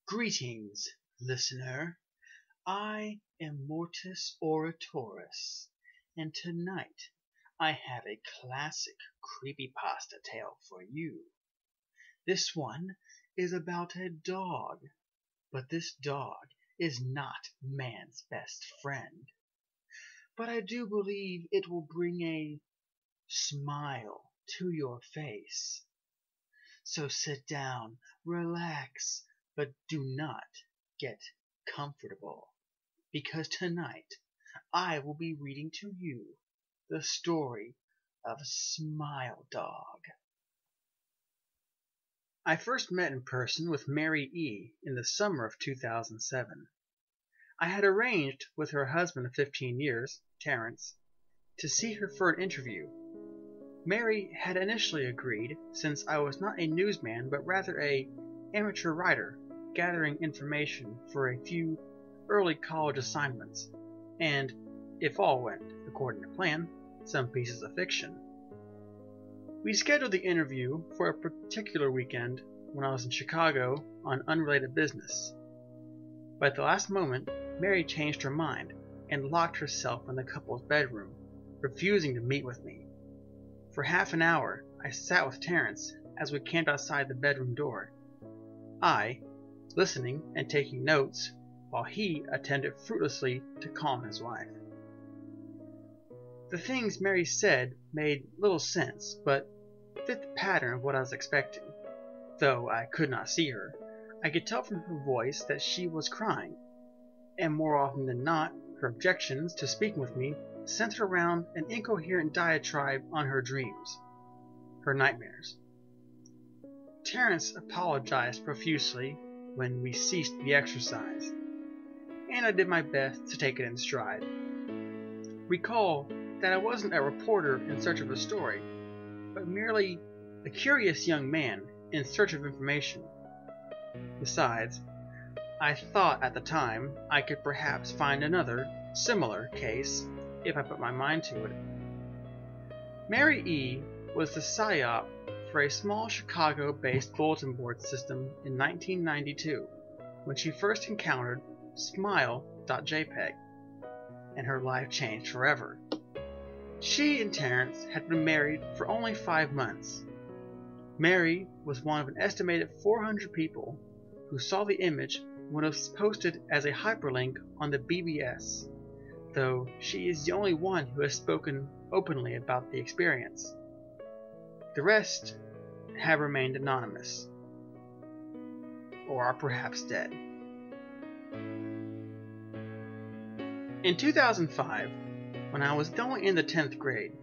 Greetings, listener. I am Mortis Oratoris, and tonight I have a classic creepypasta tale for you. This one is about a dog, but this dog is not man's best friend. But I do believe it will bring a smile to your face. So sit down, relax, but do not get comfortable, because tonight I will be reading to you the story of Smile Dog. I first met in person with Mary E. in the summer of 2007. I had arranged with her husband of 15 years, Terrence, to see her for an interview. Mary had initially agreed, since I was not a newsman but rather a amateur writer gathering information for a few early college assignments, and, if all went according to plan, some pieces of fiction. We scheduled the interview for a particular weekend when I was in Chicago on unrelated business. But at the last moment, Mary changed her mind and locked herself in the couple's bedroom, refusing to meet with me. For half an hour, I sat with Terrence as we camped outside the bedroom door. I, listening and taking notes, while he attended fruitlessly to calm his wife. The things Mary said made little sense, but fit the pattern of what I was expecting. Though I could not see her, I could tell from her voice that she was crying, and more often than not, her objections to speaking with me centered around an incoherent diatribe on her dreams, her nightmares. Terrence apologized profusely when we ceased the exercise, and I did my best to take it in stride. Recall that I wasn't a reporter in search of a story, but merely a curious young man in search of information. Besides, I thought at the time I could perhaps find another, similar case if I put my mind to it. Mary E. was the PSYOP for a small Chicago-based bulletin board system in 1992 when she first encountered Smile.jpg, and her life changed forever. She and Terrence had been married for only 5 months. Mary was one of an estimated 400 people who saw the image when it was posted as a hyperlink on the BBS, though she is the only one who has spoken openly about the experience. The rest have remained anonymous, or are perhaps dead. In 2005, when I was only in the 10th grade,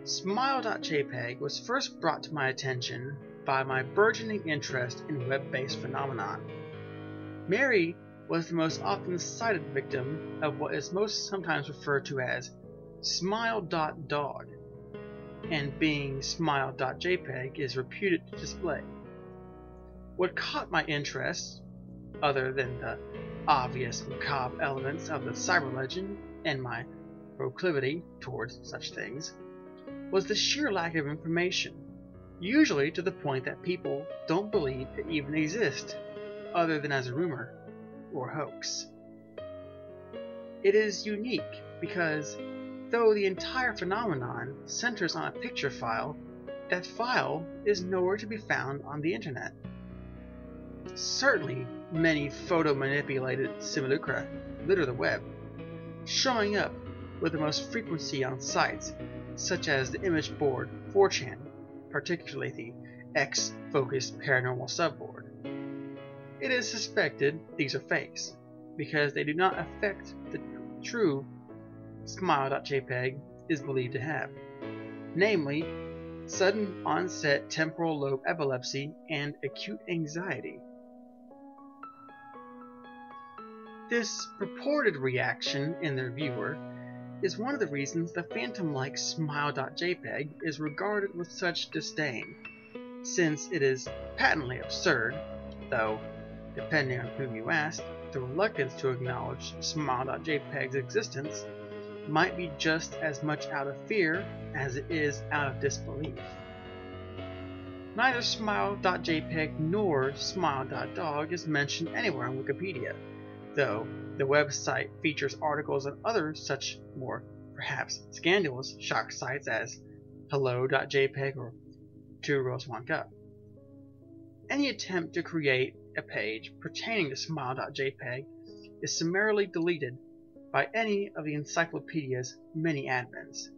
Smile.jpg was first brought to my attention by my burgeoning interest in web-based phenomenon. Mary was the most often cited victim of what is most sometimes referred to as Smile.dog, and being Smile.jpg is reputed to display. What caught my interest, other than the obvious macabre elements of the cyber legend and my proclivity towards such things, was the sheer lack of information, usually to the point that people don't believe it even exists, other than as a rumor or hoax. It is unique because, though the entire phenomenon centers on a picture file, that file is nowhere to be found on the internet. Certainly, many photo-manipulated simulacra litter the web, showing up with the most frequency on sites such as the image board 4chan, particularly the X-focused paranormal subboard. It is suspected these are fakes, because they do not affect the true Smile.jpg is believed to have, namely, sudden onset temporal lobe epilepsy and acute anxiety. This purported reaction in their viewer is one of the reasons the phantom-like Smile.jpg is regarded with such disdain, since it is patently absurd, though, depending on whom you ask, the reluctance to acknowledge Smile.jpg's existence might be just as much out of fear as it is out of disbelief. Neither smile.jpg nor smile.dog is mentioned anywhere on Wikipedia, though the website features articles on other such more, perhaps, scandalous shock sites as hello.jpg or Two Girls One Cup. Any attempt to create a page pertaining to smile.jpg is summarily deleted by any of the encyclopedia's many admins.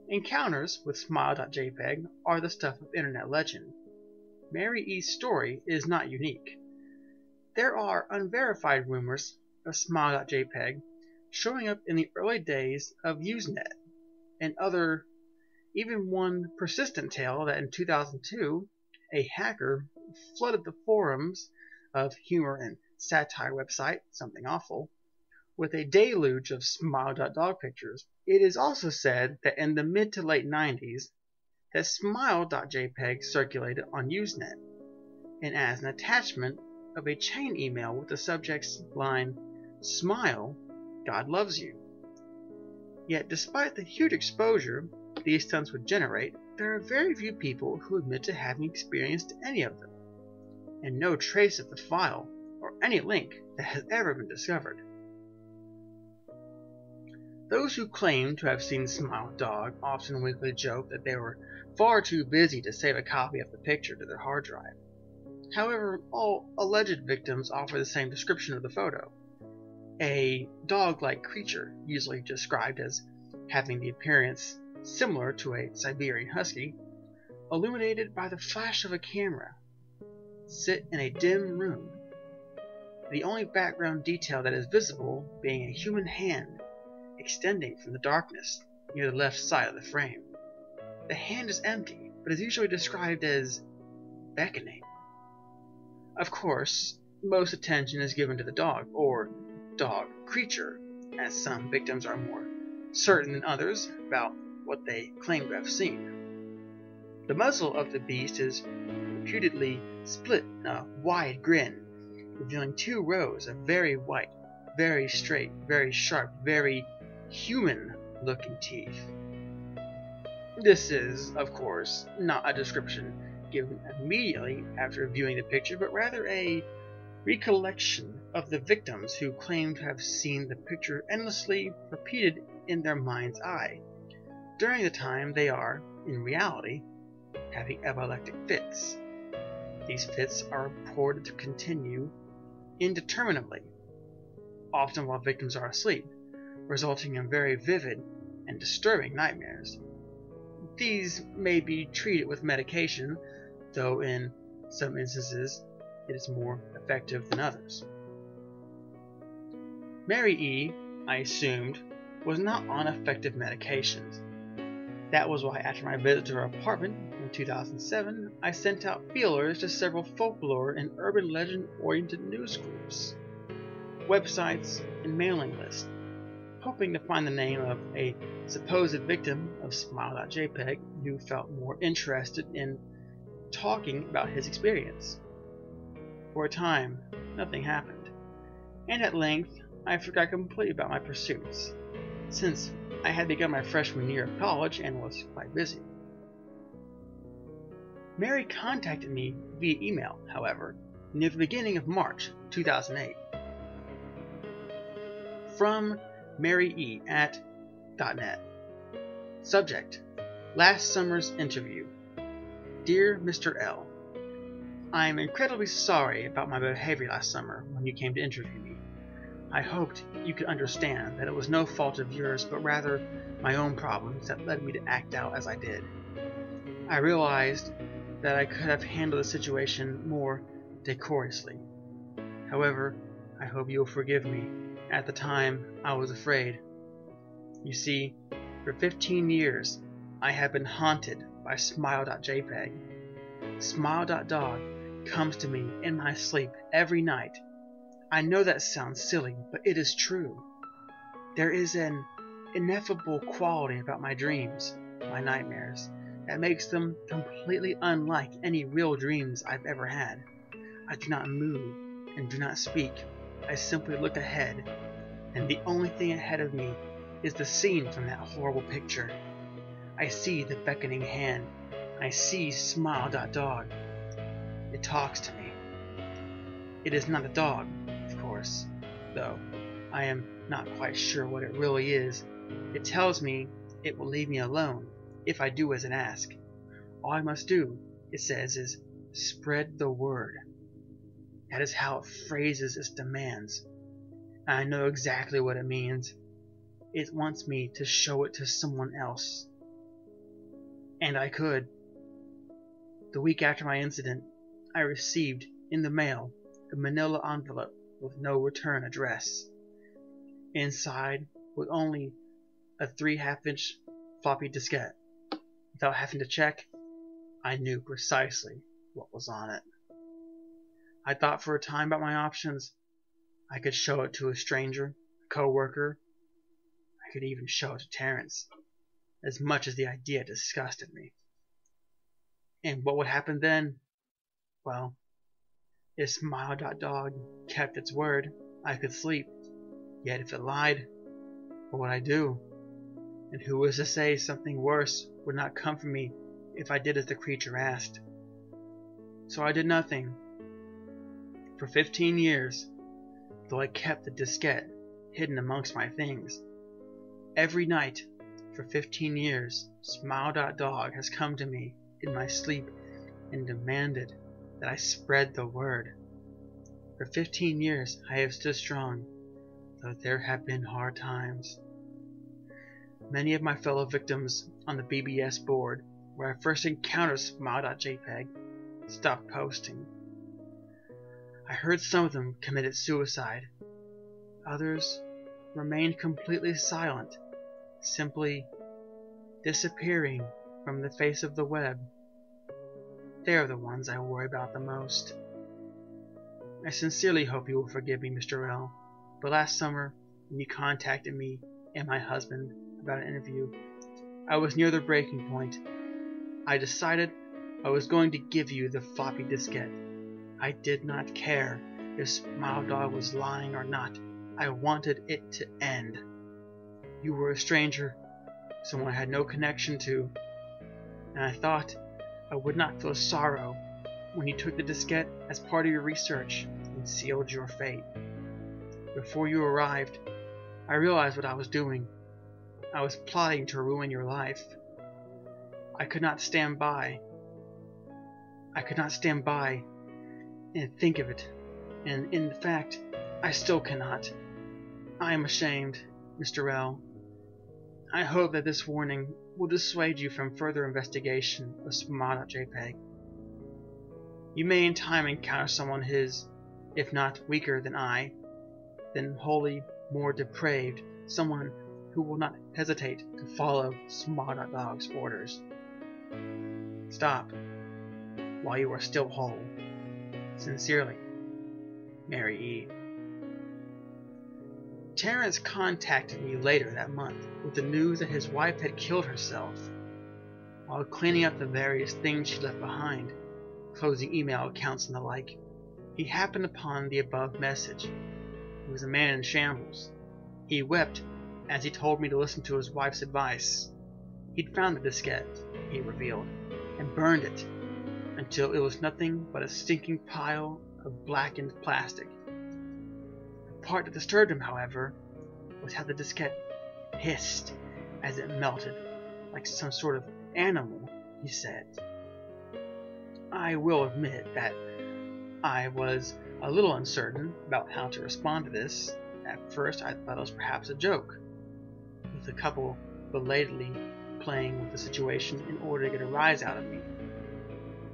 Encounters with smile.jpg are the stuff of internet legend. Mary E's story is not unique. There are unverified rumors of smile.jpg showing up in the early days of Usenet, and even one persistent tale that in 2002 a hacker flooded the forums of humor and satire website Something Awful with a deluge of smile.dog pictures. It is also said that in the mid to late 90s that smile.jpg circulated on Usenet, and as an attachment of a chain email with the subject's line, "Smile, God loves you." Yet despite the huge exposure these stunts would generate, there are very few people who admit to having experienced any of them, and no trace of the file or any link that has ever been discovered. Those who claim to have seen Smile Dog often weakly joke that they were far too busy to save a copy of the picture to their hard drive. However, all alleged victims offer the same description of the photo. A dog-like creature, usually described as having the appearance similar to a Siberian husky, illuminated by the flash of a camera, sit in a dim room, the only background detail that is visible being a human hand extending from the darkness near the left side of the frame. The hand is empty, but is usually described as beckoning. Of course, most attention is given to the dog, or dog creature, as some victims are more certain than others about what they claim to have seen. The muzzle of the beast is reputedly split in a wide grin, revealing 2 rows of very white, very straight, very sharp, very human-looking teeth. This is, of course, not a description given immediately after viewing the picture, but rather a recollection of the victims who claim to have seen the picture endlessly repeated in their mind's eye during the time they are, in reality, having epileptic fits. These fits are reported to continue indeterminately, often while victims are asleep, resulting in very vivid and disturbing nightmares. These may be treated with medication, though in some instances it is more effective than others. Mary E., I assumed, was not on effective medications. That was why after my visit to her apartment in 2007, I sent out feelers to several folklore and urban legend-oriented news groups, websites, and mailing lists, hoping to find the name of a supposed victim of smile.jpg who felt more interested in talking about his experience. For a time, nothing happened, and at length I forgot completely about my pursuits, since I had begun my freshman year of college and was quite busy. Mary contacted me via email, however, near the beginning of March 2008. From Mary E. at .net. Subject: Last summer's interview. Dear Mr. L., I am incredibly sorry about my behavior last summer when you came to interview me. I hoped you could understand that it was no fault of yours, but rather my own problems that led me to act out as I did. I realized that I could have handled the situation more decorously. However, I hope you will forgive me. At the time, I was afraid. You see, for 15 years, I have been haunted by smile.jpg. Smile.dog comes to me in my sleep every night. I know that sounds silly, but it is true. There is an ineffable quality about my dreams, my nightmares, that makes them completely unlike any real dreams I've ever had. I do not move and do not speak. I simply look ahead, and the only thing ahead of me is the scene from that horrible picture. I see the beckoning hand I see Smile.dog. It talks to me. It is not a dog, of course, though I am not quite sure what it really is. It tells me it will leave me alone if I do as it asks. All I must do, it says, is spread the word. That is how it phrases its demands. I know exactly what it means. It wants me to show it to someone else. And I could. The week after my incident, I received in the mail a manila envelope with no return address. Inside was only a 3/2-inch floppy diskette. Without having to check, I knew precisely what was on it. I thought for a time about my options. I could show it to a stranger, a co-worker. I could even show it to Terrence, as much as the idea disgusted me. And what would happen then? Well, if Smile.dog kept its word, I could sleep. Yet if it lied, what would I do? And who was to say something worse would not come for me if I did as the creature asked? So I did nothing. For 15 years, though I kept the diskette hidden amongst my things. Every night, for 15 years, Smile.dog has come to me in my sleep and demanded that I spread the word. For 15 years I have stood strong, though there have been hard times. Many of my fellow victims on the BBS board, where I first encountered Smile.jpg, stopped posting. I heard some of them committed suicide. Others remained completely silent, simply disappearing from the face of the web. They are the ones I worry about the most. I sincerely hope you will forgive me, Mr. L. But last summer, when you contacted me and my husband about an interview, I was near the breaking point. I decided I was going to give you the floppy diskette. I did not care if Smile.dog was lying or not. I wanted it to end. You were a stranger, someone I had no connection to, and I thought I would not feel sorrow when you took the diskette as part of your research and sealed your fate. Before you arrived, I realized what I was doing. I was plotting to ruin your life. I could not stand by. And think of it, and in fact, I still cannot. I am ashamed, Mr. L. I hope that this warning will dissuade you from further investigation of Smile.jpg. You may in time encounter someone if not weaker than I, then wholly more depraved, someone who will not hesitate to follow Smile.dog's orders. Stop while you are still whole. Sincerely, Mary E. Terrence contacted me later that month with the news that his wife had killed herself. While cleaning up the various things she left behind, closing email accounts and the like, he happened upon the above message. He was a man in shambles. He wept as he told me to listen to his wife's advice. He'd found the diskette, he revealed, and burned it until it was nothing but a stinking pile of blackened plastic. The part that disturbed him, however, was how the diskette hissed as it melted, like some sort of animal, he said. I will admit that I was a little uncertain about how to respond to this. At first I thought it was perhaps a joke, with the couple belatedly playing with the situation in order to get a rise out of me.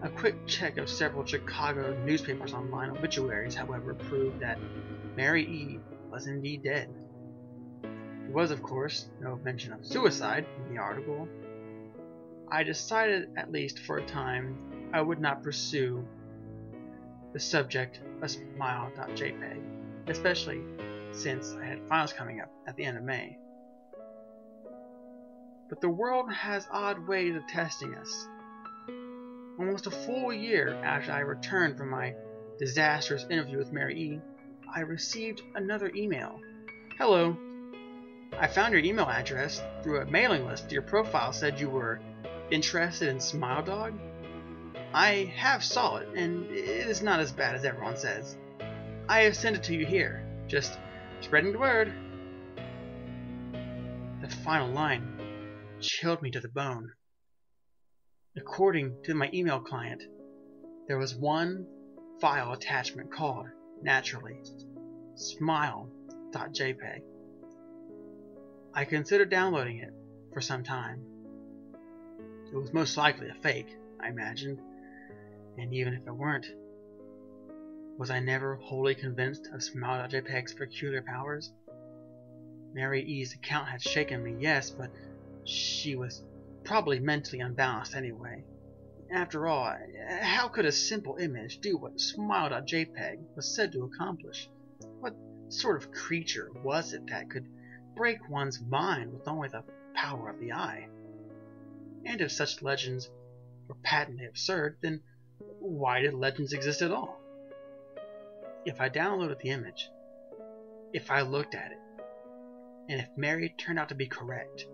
A quick check of several Chicago newspapers' online obituaries, however, proved that Mary E. was indeed dead. There was, of course, no mention of suicide in the article. I decided, at least for a time, I would not pursue the subject of Smile.jpg, especially since I had finals coming up at the end of May. But the world has odd ways of testing us. Almost a full year after I returned from my disastrous interview with Mary E., I received another email. Hello. I found your email address through a mailing list. Your profile said you were interested in Smile Dog? I have saw it, and it is not as bad as everyone says. I have sent it to you here, just spreading the word. The final line chilled me to the bone. According to my email client, there was one file attachment called, naturally, smile.jpg. I considered downloading it for some time. It was most likely a fake, I imagined, and even if it weren't, was I never wholly convinced of smile.jpg's peculiar powers? Mary E's account had shaken me, yes, but she was probably mentally unbalanced anyway. After all, how could a simple image do what smile.jpg was said to accomplish? What sort of creature was it that could break one's mind with only the power of the eye? And if such legends were patently absurd, then why did legends exist at all? If I downloaded the image, if I looked at it, and if Mary turned out to be correct,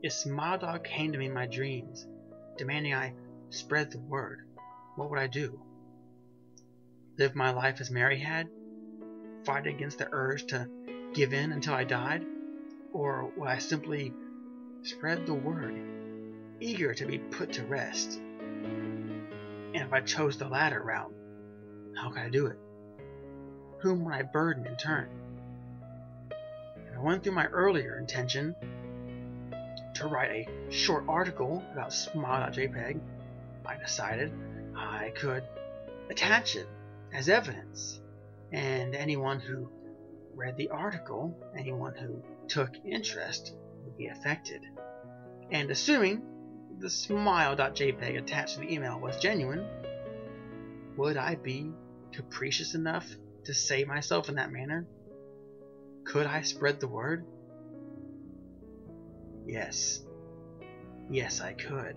if Smile Dog came to me in my dreams, demanding I spread the word, what would I do? Live my life as Mary had? Fight against the urge to give in until I died? Or would I simply spread the word, eager to be put to rest? And if I chose the latter route, how could I do it? Whom would I burden in turn? If I went through my earlier intention to write a short article about smile.jpg, I decided I could attach it as evidence, and anyone who read the article, anyone who took interest, would be affected. And assuming the smile.jpg attached to the email was genuine, would I be capricious enough to save myself in that manner? Could I spread the word? Yes. Yes, I could.